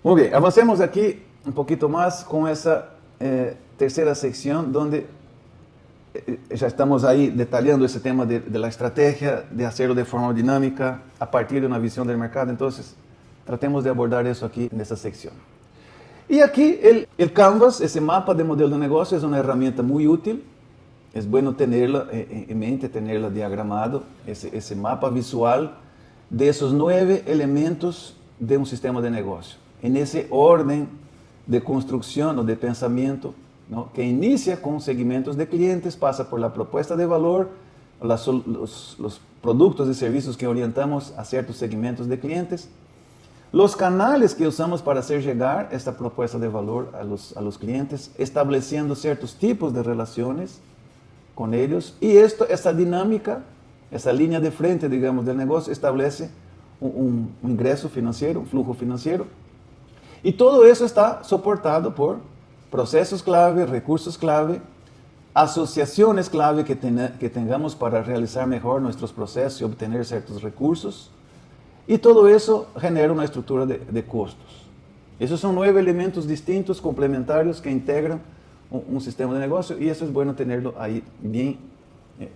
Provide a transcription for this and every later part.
Muy bien, avancemos aquí un poquito más con esa tercera sección donde ya estamos ahí detallando ese tema de la estrategia, de hacerlo de forma dinámica, a partir de una visión del mercado. Entonces, tratemos de abordar eso aquí en esta sección. Y aquí el Canvas, ese mapa de modelo de negocio, es una herramienta muy útil. Es bueno tenerla en mente, tenerla diagramado, ese mapa visual de esos 9 elementos de un sistema de negocio. En ese orden de construcción o de pensamiento, ¿no? Que inicia con segmentos de clientes, pasa por la propuesta de valor, los productos y servicios que orientamos a ciertos segmentos de clientes, los canales que usamos para hacer llegar esta propuesta de valor a los clientes, estableciendo ciertos tipos de relaciones con ellos, y esta dinámica, esa línea de frente, digamos, del negocio, establece un ingreso financiero, un flujo financiero, y todo eso está soportado por procesos clave, recursos clave, asociaciones clave que tengamos para realizar mejor nuestros procesos y obtener ciertos recursos, y todo eso genera una estructura de costos. Esos son 9 elementos distintos, complementarios, que integran un sistema de negocio, y eso es bueno tenerlo ahí bien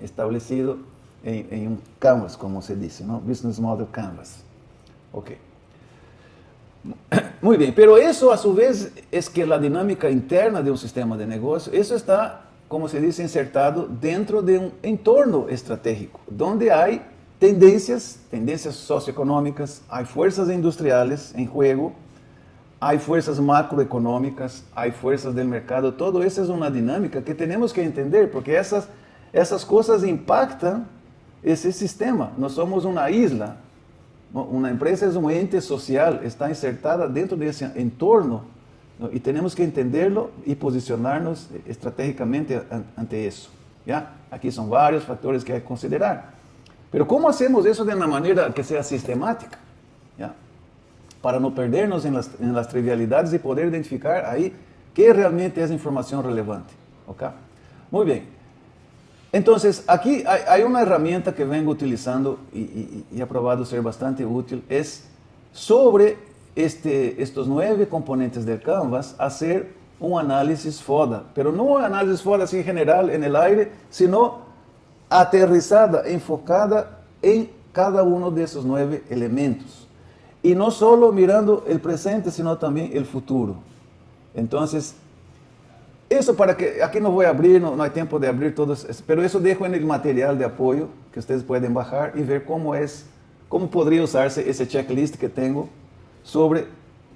establecido en un canvas, como se dice, ¿no? Business Model Canvas. Ok. Muy bien, pero eso a su vez es que la dinámica interna de un sistema de negocio, eso está, como se dice, insertado dentro de un entorno estratégico, donde hay tendencias socioeconómicas, hay fuerzas industriales en juego, hay fuerzas macroeconómicas, hay fuerzas del mercado. Todo eso es una dinámica que tenemos que entender, porque esas cosas impactan ese sistema. No somos una isla. Una empresa es un ente social, está insertada dentro de ese entorno, ¿no? Y tenemos que entenderlo y posicionarnos estratégicamente ante eso, ¿ya? Aquí son varios factores que hay que considerar. Pero ¿cómo hacemos eso de una manera que sea sistemática? ¿Ya? Para no perdernos en las trivialidades y poder identificar ahí qué realmente es información relevante. ¿Ok? Muy bien. Entonces, aquí hay una herramienta que vengo utilizando y ha probado ser bastante útil, es sobre estos 9 componentes del Canvas, hacer un análisis FODA, pero no un análisis FODA así general en el aire, sino aterrizada, enfocada en cada uno de esos 9 elementos. Y no solo mirando el presente, sino también el futuro. Entonces, eso para que, aquí no voy a abrir, no hay tiempo de abrir todos, pero eso dejo en el material de apoyo que ustedes pueden bajar y ver cómo podría usarse ese checklist que tengo sobre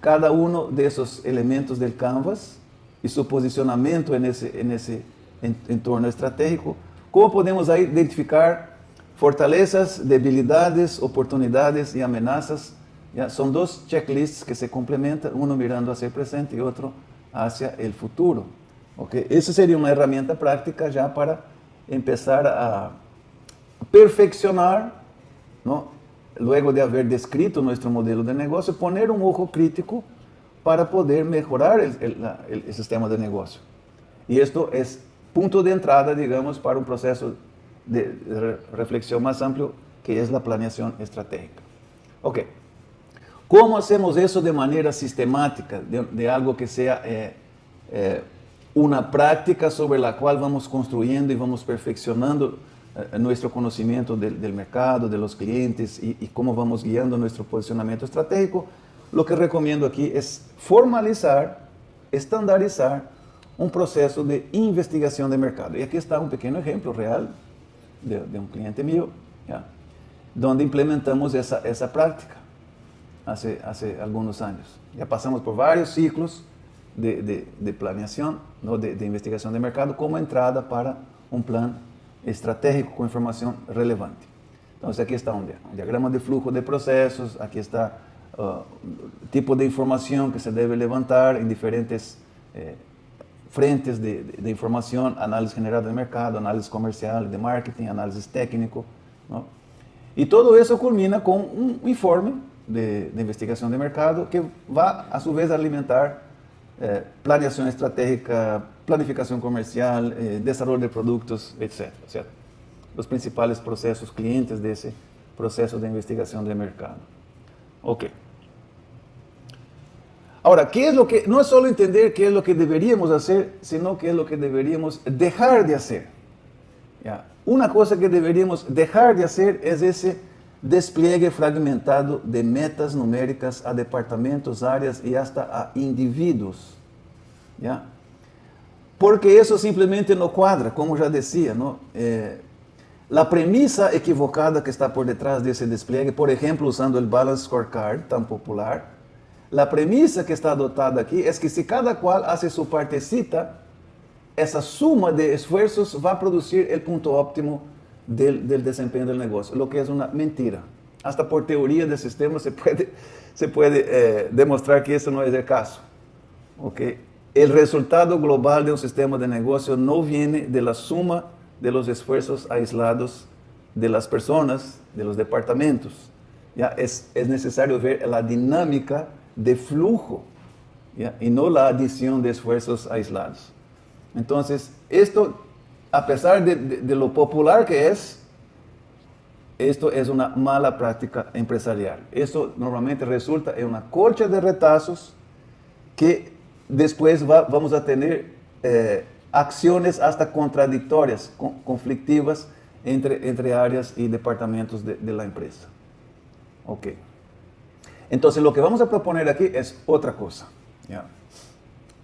cada uno de esos elementos del Canvas y su posicionamiento en ese entorno estratégico. Cómo podemos ahí identificar fortalezas, debilidades, oportunidades y amenazas. ¿Ya? Son 2 checklists que se complementan, uno mirando hacia el presente y otro hacia el futuro. Okay. Esa sería una herramienta práctica ya para empezar a perfeccionar, ¿no? Luego de haber descrito nuestro modelo de negocio, poner un ojo crítico para poder mejorar el sistema de negocio. Y esto es punto de entrada, digamos, para un proceso de reflexión más amplio, que es la planeación estratégica. Ok. ¿Cómo hacemos eso de manera sistemática, de algo que sea una práctica sobre la cual vamos construyendo y vamos perfeccionando nuestro conocimiento del mercado, de los clientes y cómo vamos guiando nuestro posicionamiento estratégico? Lo que recomiendo aquí es formalizar, estandarizar un proceso de investigación de mercado. Y aquí está un pequeño ejemplo real de un cliente mío, ¿ya? Donde implementamos esa práctica hace algunos años. Ya pasamos por varios ciclos de planeación, ¿no? de investigación de mercado, como entrada para un plan estratégico con información relevante. Entonces aquí está un diagrama de flujo de procesos, aquí está el tipo de información que se debe levantar en diferentes frentes de información: análisis general de mercado, análisis comercial, de marketing, análisis técnico, ¿no? Y todo eso culmina con un informe de investigación de mercado que va a su vez a alimentar planeación estratégica, planificación comercial, desarrollo de productos, etc. O sea, los principales procesos clientes de ese proceso de investigación de mercado. Ok. Ahora, ¿qué es lo que, no es solo entender qué es lo que deberíamos hacer, sino qué es lo que deberíamos dejar de hacer? ¿Ya? Una cosa que deberíamos dejar de hacer es ese despliegue fragmentado de metas numéricas a departamentos, áreas y hasta a individuos. ¿Ya? Porque eso simplesmente no cuadra, como ya decía, ¿no? La premisa equivocada que está por detrás de ese despliegue, por ejemplo, usando el Balance Scorecard tan popular, la premisa que está adotada aquí es que si cada cual hace su partecita, esa suma de esfuerzos va a producir el punto óptimo del desempeño del negocio, lo que es una mentira. Hasta por teoría de sistemas se puede demostrar que eso no es el caso. ¿Okay? El resultado global de un sistema de negocio no viene de la suma de los esfuerzos aislados de las personas, de los departamentos. ¿Ya? Es necesario ver la dinámica de flujo, ¿ya? Y no la adición de esfuerzos aislados. Entonces, esto, a pesar de lo popular que es, esto es una mala práctica empresarial. Esto normalmente resulta en una colcha de retazos que después vamos a tener acciones hasta contradictorias, conflictivas entre áreas y departamentos de la empresa. Ok. Entonces, lo que vamos a proponer aquí es otra cosa, ¿ya?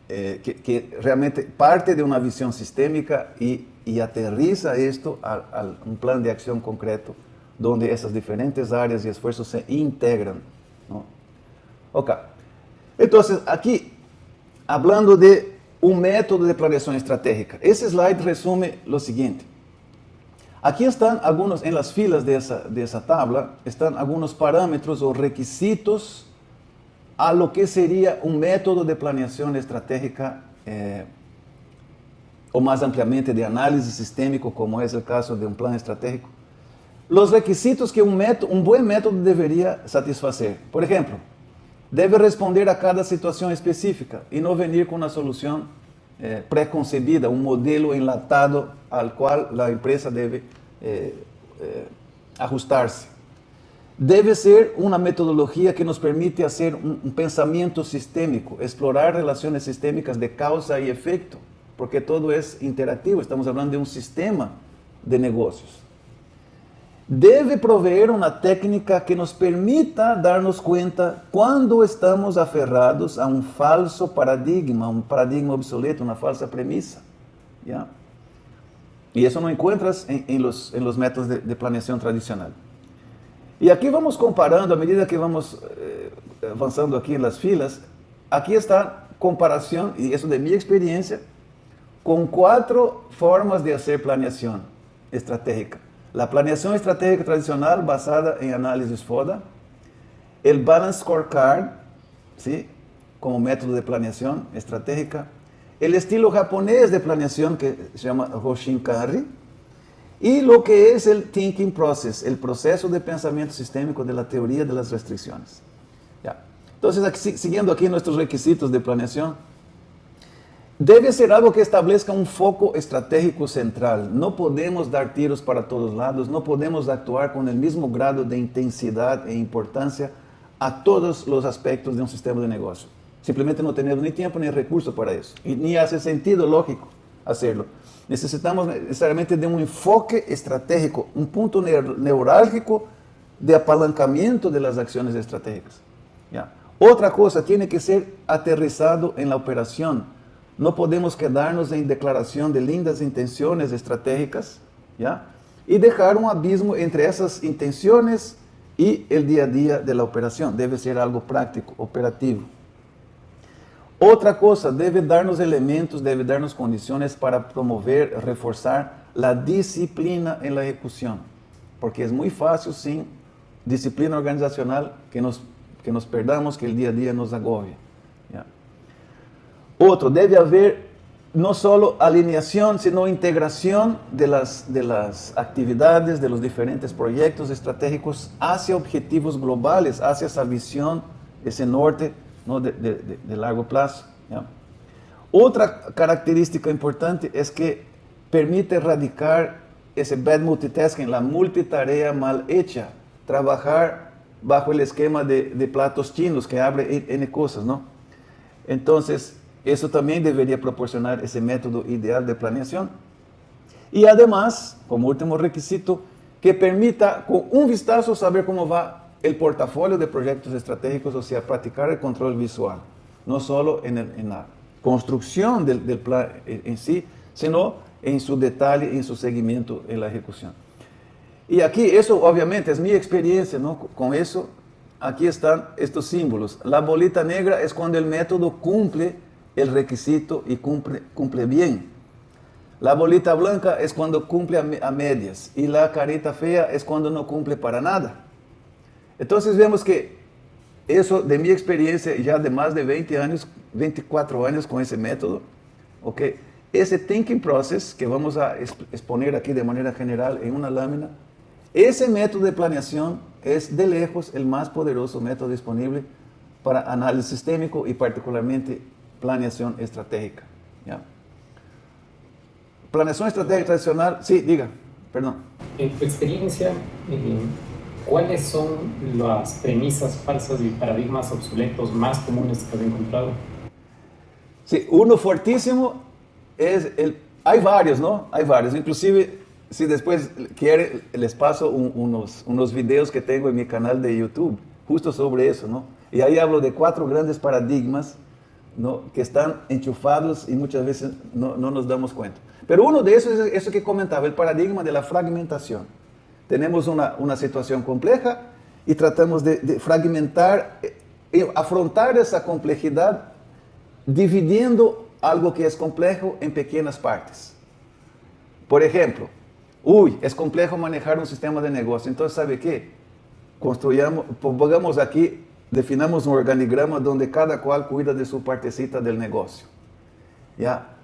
Que realmente parte de una visión sistémica y aterriza esto a un plan de acción concreto, donde esas diferentes áreas y esfuerzos se integran, ¿no? Ok. Entonces, aquí, hablando de un método de planeación estratégica, ese slide resume lo siguiente. Aquí están algunos, en las filas de esa tabla, están algunos parámetros o requisitos a lo que sería un método de planeación estratégica o más ampliamente de análisis sistémico, como es el caso de un plan estratégico. Los requisitos que un buen método debería satisfacer. Por ejemplo, debe responder a cada situación específica y no venir con una solución preconcebida, un modelo enlatado al cual la empresa debe ajustarse. Debe ser una metodología que nos permite hacer un pensamiento sistémico, explorar relaciones sistémicas de causa y efecto, porque todo es interactivo, estamos hablando de un sistema de negocios. Debe proveer una técnica que nos permita darnos cuenta cuando estamos aferrados a un falso paradigma, un paradigma obsoleto, una falsa premisa. ¿Ya? Y eso no encuentras en los métodos de planeación tradicional. Y aquí vamos comparando, a medida que vamos avanzando aquí en las filas, aquí está comparación, y eso de mi experiencia, con 4 formas de hacer planeación estratégica. La planeación estratégica tradicional basada en análisis FODA, el Balance Scorecard, ¿sí? Como método de planeación estratégica, el estilo japonés de planeación que se llama Hoshinkanri, y lo que es el Thinking Process, el proceso de pensamiento sistémico de la teoría de las restricciones. ¿Ya? Entonces, aquí, siguiendo aquí nuestros requisitos de planeación, debe ser algo que establezca un foco estratégico central. No podemos dar tiros para todos lados, no podemos actuar con el mismo grado de intensidad e importancia a todos los aspectos de un sistema de negocio. Simplemente no tenemos ni tiempo ni recursos para eso. Y ni hace sentido lógico hacerlo. Necesitamos necesariamente de un enfoque estratégico, un punto neurálgico de apalancamiento de las acciones estratégicas. ¿Ya? Otra cosa, tiene que ser aterrizado en la operación. No podemos quedarnos en declaración de lindas intenciones estratégicas, ¿ya? Y dejar un abismo entre esas intenciones y el día a día de la operación. Debe ser algo práctico, operativo. Otra cosa, debe darnos elementos, debe darnos condiciones para promover, reforzar la disciplina en la ejecución. Porque es muy fácil sin disciplina organizacional que nos perdamos, que el día a día nos agobie. ¿Ya? Otro, debe haber no solo alineación, sino integración de las actividades, de los diferentes proyectos estratégicos hacia objetivos globales, hacia esa visión, ese norte, ¿no? de largo plazo. ¿Ya? Otra característica importante es que permite erradicar ese bad multitasking, la multitarea mal hecha, trabajar bajo el esquema de platos chinos que abre N cosas, ¿no? Entonces, eso también debería proporcionar ese método ideal de planeación. Y además, como último requisito, que permita con un vistazo saber cómo va el portafolio de proyectos estratégicos, o sea, practicar el control visual, no solo en la construcción del plan en sí, sino en su detalle, en su seguimiento, en la ejecución. Y aquí, eso obviamente es mi experiencia, ¿no? Con eso, aquí están estos símbolos. La bolita negra es cuando el método cumple el requisito y cumple bien. La bolita blanca es cuando cumple a medias, y la carita fea es cuando no cumple para nada. Entonces vemos que eso, de mi experiencia ya de más de 20 años, 24 años con ese método, ¿okay? Ese thinking process que vamos a exponer aquí de manera general en una lámina, ese método de planeación es de lejos el más poderoso método disponible para análisis sistémico y particularmente planeación estratégica, ¿ya? Planeación estratégica tradicional, sí, diga, perdón. En tu experiencia, ¿cuáles son las premisas falsas y paradigmas obsoletos más comunes que has encontrado? Sí, uno fuertísimo es hay varios, ¿no? Hay varios. Inclusive, si después quiere, les paso unos videos que tengo en mi canal de YouTube, justo sobre eso, ¿no? Y ahí hablo de 4 grandes paradigmas, ¿no? Que están enchufados y muchas veces no nos damos cuenta. Pero uno de esos es eso que comentaba, el paradigma de la fragmentación. Tenemos una situación compleja y tratamos de fragmentar, afrontar esa complejidad dividiendo algo que es complejo en pequeñas partes. Por ejemplo, es complejo manejar un sistema de negocio. Entonces, ¿sabe qué? Pongamos aquí, definamos un organigrama donde cada cual cuida de su partecita del negocio. ¿Ya?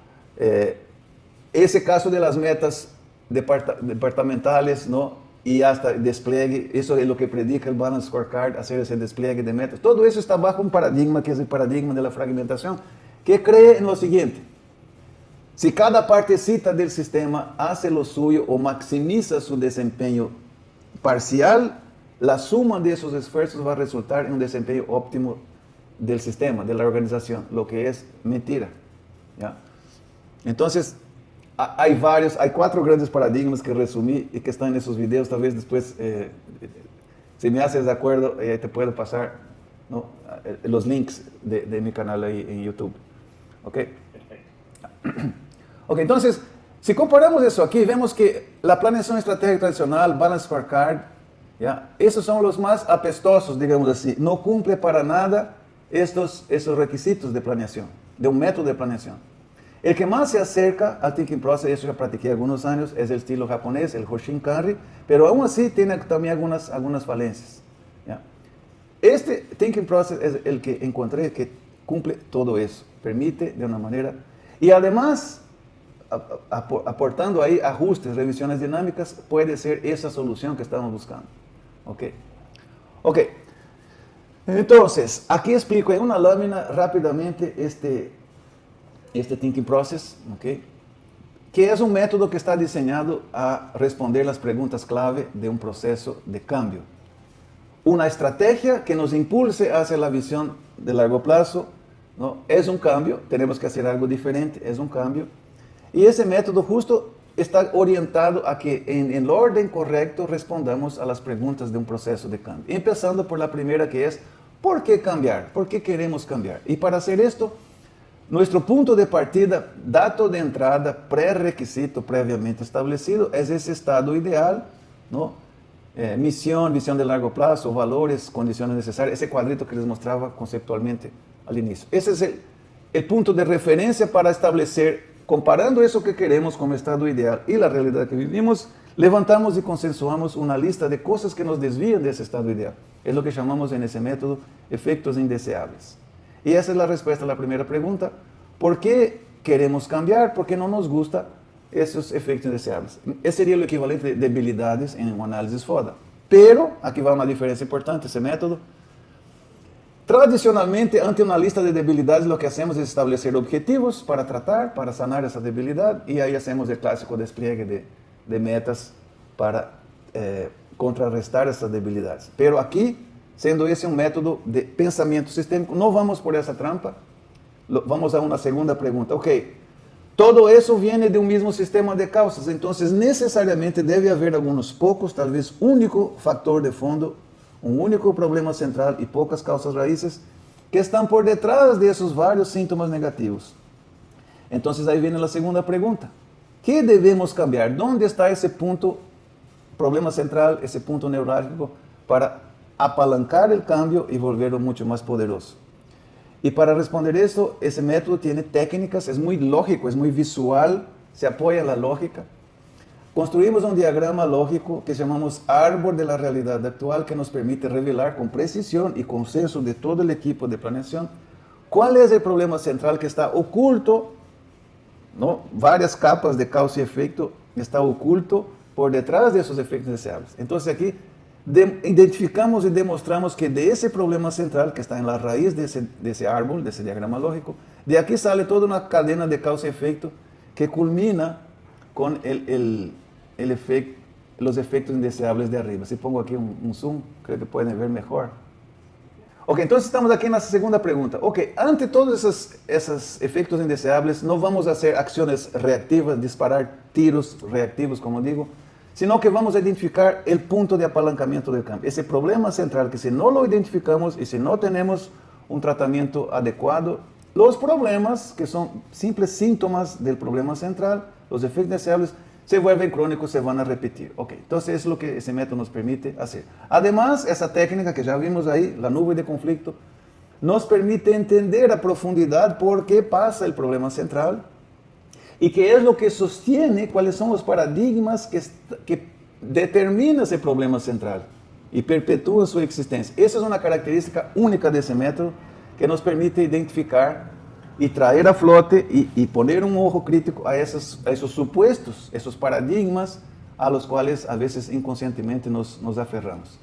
Ese caso de las metas departamentales, ¿no? Y hasta despliegue, eso es lo que predica el Balance Scorecard, hacer ese despliegue de metas. Todo eso está bajo un paradigma que es el paradigma de la fragmentación, que cree en lo siguiente: si cada partecita del sistema hace lo suyo o maximiza su desempeño parcial, la suma de esos esfuerzos va a resultar en un desempeño óptimo del sistema, de la organización, lo que es mentira, ¿ya? Entonces, hay 4 grandes paradigmas que resumí y que están en esos videos. Tal vez después, si me haces de acuerdo, te puedo pasar, ¿no? Los links de mi canal ahí en YouTube. ¿Ok? Perfecto. Ok, entonces, si comparamos eso aquí, vemos que la planeación estratégica tradicional, Balance Scorecard, ¿ya? Esos son los más apestosos, digamos así. No cumple para nada esos requisitos de planeación, de un método de planeación. El que más se acerca al thinking process, eso ya practiqué algunos años, es el estilo japonés, el Hoshin Kanri, pero aún así tiene también algunas falencias, ¿ya? Este thinking process es el que encontré que cumple todo eso, permite de una manera, y además, aportando ahí ajustes, revisiones dinámicas, puede ser esa solución que estamos buscando. Ok. Entonces, aquí explico en una lámina rápidamente este thinking process, ¿okay? Que es un método que está diseñado a responder las preguntas clave de un proceso de cambio. Una estrategia que nos impulse hacia la visión de largo plazo, ¿no? Es un cambio, tenemos que hacer algo diferente, es un cambio. Y ese método justo está orientado a que en el orden correcto respondamos a las preguntas de un proceso de cambio. Empezando por la primera, que es, ¿por qué cambiar? ¿Por qué queremos cambiar? Y para hacer esto, nuestro punto de partida, dato de entrada, pré-requisito previamente establecido, es ese estado ideal, ¿no? Misión, visión de largo plazo, valores, condiciones necesarias, ese cuadrito que les mostraba conceptualmente al inicio. Ese es el punto de referencia para establecer, comparando eso que queremos como estado ideal y la realidad que vivimos, levantamos y consensuamos una lista de cosas que nos desvían de ese estado ideal. Es lo que llamamos en ese método efectos indeseables. Y esa es la respuesta a la primera pregunta. ¿Por qué queremos cambiar? ¿Por qué no nos gustan esos efectos indeseables? Ese sería el equivalente de debilidades en un análisis FODA. Pero, aquí va una diferencia importante, ese método. Tradicionalmente, ante una lista de debilidades, lo que hacemos es establecer objetivos para tratar, para sanar esa debilidad, y ahí hacemos el clásico despliegue de metas para contrarrestar esas debilidades. Pero aquí, siendo ese un método de pensamiento sistémico, no vamos por esa trampa. vamos a una segunda pregunta. Ok, todo eso viene de un mismo sistema de causas, entonces necesariamente debe haber algunos pocos, tal vez único factor de fondo, un único problema central y pocas causas raíces que están por detrás de esos varios síntomas negativos. Entonces ahí viene la segunda pregunta. ¿Qué debemos cambiar? ¿Dónde está ese punto, problema central, ese punto neurálgico para apalancar el cambio y volverlo mucho más poderoso? Y para responder esto, ese método tiene técnicas, es muy lógico, es muy visual, se apoya en la lógica. Construimos un diagrama lógico que llamamos árbol de la realidad actual, que nos permite revelar con precisión y consenso de todo el equipo de planeación cuál es el problema central que está oculto, ¿no? Varias capas de causa y efecto está oculto por detrás de esos efectos deseables. Entonces aquí identificamos y demostramos que de ese problema central que está en la raíz de ese árbol, de ese diagrama lógico, de aquí sale toda una cadena de causa y efecto que culmina con los efectos indeseables de arriba. Si pongo aquí un zoom, creo que pueden ver mejor. Ok, entonces estamos aquí en la segunda pregunta. Ok, ante todos esos efectos indeseables, no vamos a hacer acciones reactivas, disparar tiros reactivos, como digo, sino que vamos a identificar el punto de apalancamiento del cambio. Ese problema central que si no lo identificamos y si no tenemos un tratamiento adecuado, los problemas que son simples síntomas del problema central, los efectos deseables, se vuelven crónicos, se van a repetir. Ok, entonces es lo que ese método nos permite hacer. Además, esa técnica que ya vimos ahí, la nube de conflicto, nos permite entender a profundidad por qué pasa el problema central, y qué es lo que sostiene, cuáles son los paradigmas que determinan ese problema central y perpetúan su existencia. Esa es una característica única de ese método que nos permite identificar y traer a flote y poner un ojo crítico a esos supuestos, esos paradigmas a los cuales a veces inconscientemente nos aferramos.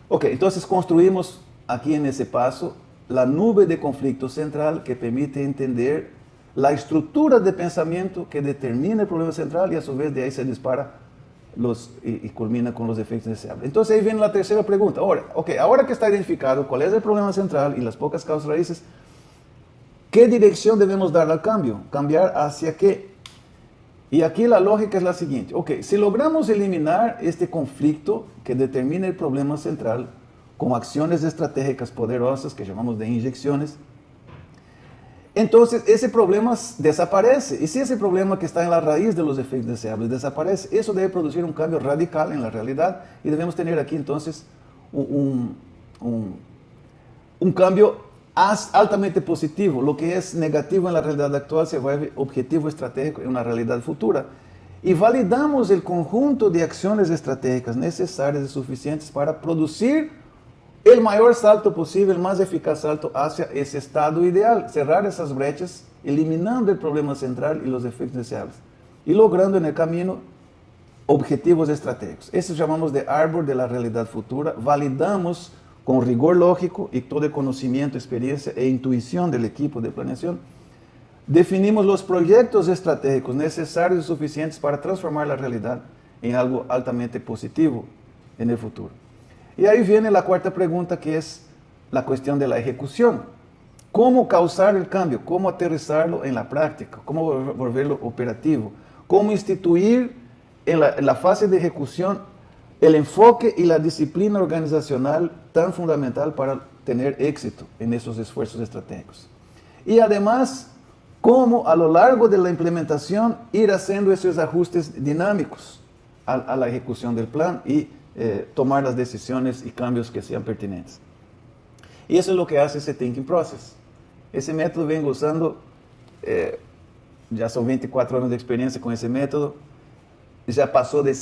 Ok, entonces construimos aquí en ese paso la nube de conflicto central que permite entender la estructura de pensamiento que determina el problema central y a su vez de ahí se dispara y culmina con los efectos deseables. Entonces ahí viene la tercera pregunta. Ahora que está identificado cuál es el problema central y las pocas causas raíces, ¿qué dirección debemos dar al cambio? ¿Cambiar hacia qué? Y aquí la lógica es la siguiente. Si logramos eliminar este conflicto que determina el problema central con acciones estratégicas poderosas que llamamos de inyecciones, entonces ese problema desaparece. Y si ese problema que está en la raíz de los efectos deseables desaparece, eso debe producir un cambio radical en la realidad y debemos tener aquí entonces un cambio altamente positivo. Lo que es negativo en la realidad actual se vuelve objetivo estratégico en una realidad futura. Y validamos el conjunto de acciones estratégicas necesarias y suficientes para producir el mayor salto posible, el más eficaz salto hacia ese estado ideal, cerrar esas brechas, eliminando el problema central y los efectos deseables, y logrando en el camino objetivos estratégicos. Eso llamamos de árbol de la realidad futura. Validamos con rigor lógico y todo el conocimiento, experiencia e intuición del equipo de planeación. Definimos los proyectos estratégicos necesarios y suficientes para transformar la realidad en algo altamente positivo en el futuro. Y ahí viene la cuarta pregunta, que es la cuestión de la ejecución. ¿Cómo causar el cambio? ¿Cómo aterrizarlo en la práctica? ¿Cómo volverlo operativo? ¿Cómo instituir en la fase de ejecución el enfoque y la disciplina organizacional tan fundamental para tener éxito en esos esfuerzos estratégicos? Y además, cómo a lo largo de la implementación ir haciendo esos ajustes dinámicos a la ejecución del plan y tomar las decisiones y cambios que sean pertinentes. Y eso es lo que hace ese Thinking Process. Ese método vengo usando, ya son 24 años de experiencia con ese método, ya pasó de,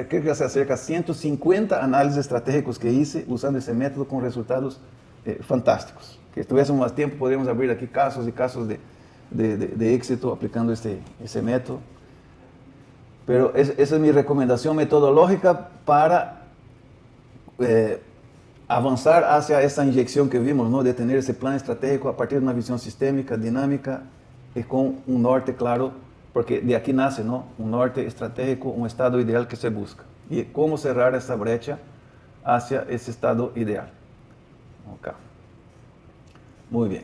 creo que se acerca a 150 análisis estratégicos que hice usando ese método con resultados fantásticos. Que estuviésemos más tiempo, podríamos abrir aquí casos y casos de éxito aplicando ese método. Pero esa es mi recomendación metodológica para avanzar hacia esa inyección que vimos, ¿no? De tener ese plan estratégico a partir de una visión sistémica, dinámica y con un norte claro, porque de aquí nace, ¿no? Un norte estratégico, un estado ideal que se busca. Y cómo cerrar esa brecha hacia ese estado ideal. Okay. Muy bien.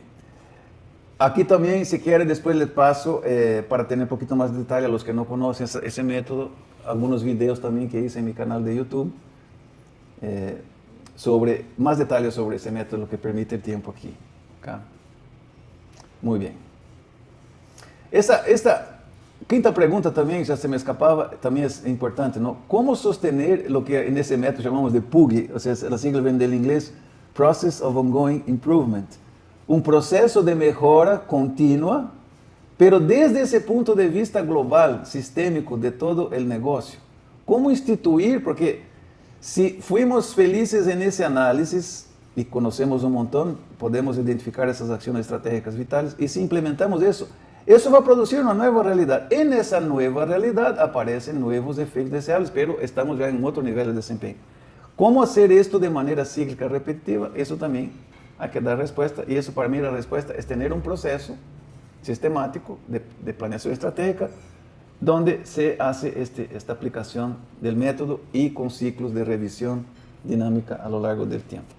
Aquí también, si quiere, después les paso, para tener un poquito más de detalle a los que no conocen ese método, algunos videos también que hice en mi canal de YouTube, sobre más detalles sobre ese método, lo que permite el tiempo aquí. ¿Okay? Muy bien. Esta quinta pregunta también, ya se me escapaba, también es importante, ¿no? ¿Cómo sostener lo que en ese método llamamos de PUG, o sea, la sigla viene del inglés, Process of Ongoing Improvement? Un proceso de mejora continua, pero desde ese punto de vista global, sistémico de todo el negocio. ¿Cómo instituir? Porque si fuimos felices en ese análisis y conocemos un montón, podemos identificar esas acciones estratégicas vitales, y si implementamos eso, eso va a producir una nueva realidad. En esa nueva realidad aparecen nuevos efectos deseables, pero estamos ya en otro nivel de desempeño. ¿Cómo hacer esto de manera cíclica repetitiva? Eso también hay que dar respuesta, y eso para mí la respuesta es tener un proceso sistemático de planeación estratégica donde se hace esta aplicación del método y con ciclos de revisión dinámica a lo largo del tiempo.